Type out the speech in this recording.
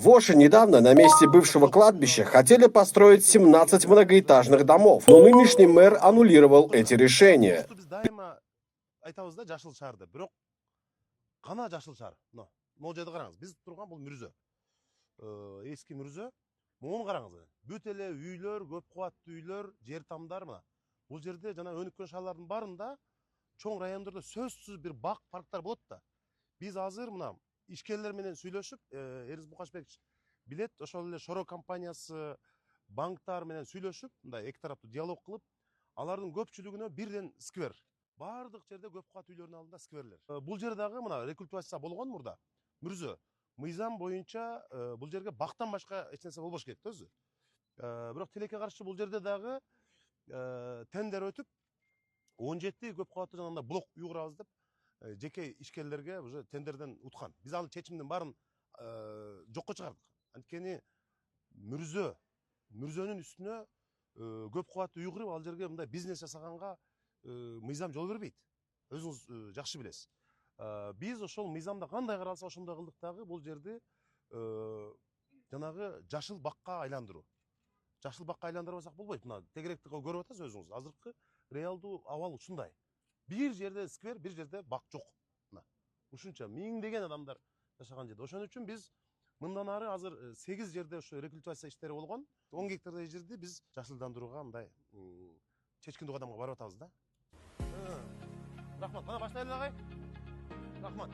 В Оше недавно на месте бывшего кладбища хотели построить 17 многоэтажных домов, но нынешний мэр аннулировал эти решения. Biz daima aytamiz da жашыл шаар деп. Бирок кана жашыл шаар? Могу жерде караңыз. Биз турган бул Мүрзө. Эски Мүрзө. Муну караңыз. Бүт эле үйлөр, көп кубаттуу үйлөр, жер тамдар мына. Бул жерде жана өнүккөн шаарлардын барында чоң райондордо сөзсүз бир бак, парктар болот да. Биз азыр мына ишкерлер менен сүйлөшүп, Эрис Букашбекович билет, ошол эле Шоро компаниясы, банктар менен сүйлөшүп, мындай эки тараптуу диалог кылып, алардын көпчүлүгүнө бирден сквер. Бардык жерде көп кабат үйлөрдүн алдында скверлер. Бул жер дагы мына рекультивация болгон мурда. Мүрзө. Мыйзам боюнча бул жерге бактан башка эч нерсе болбош керек да өзү. Бирок тилекке каршы бул жерде дагы тендер өтүп 17 көп кабаттуу жанагындай блок үй курабыз деп жеке ишкерлерге уже тендерден уткан. Биз анын чечимдин баарын жокко чыгардык. Анткени Мүрзөнүн үстүнө көп кабаттуу үй куруп, ал жерге мындай бизнес жасаганга мыйзам жол бербейт. Өзүңүз жакшы билесиз. Биз ошол мыйзамда кандай каралса ошондой кылдык дагы бул жерди жанагы жашыл бакка айландыруу. Жашыл бакка айландырбасак болбойт. Мына тегеректи көрүп атасыз өзүңүз. Азыркы реалдуу абал ушундай. Бир жерде сквер, бир жерде бак жок. Мына ушунча миңдеген адамдар жашаган жерде. Ошон үчүн биз мындан ары азыр 8 жерде ошо рекультивация иштери болгон. 10 гектардай жерди биз жашылдандырууга мындай чечкиндүү кадамга барып атабыз да. Рахмат. Мана баштайлы агай. Рахмат.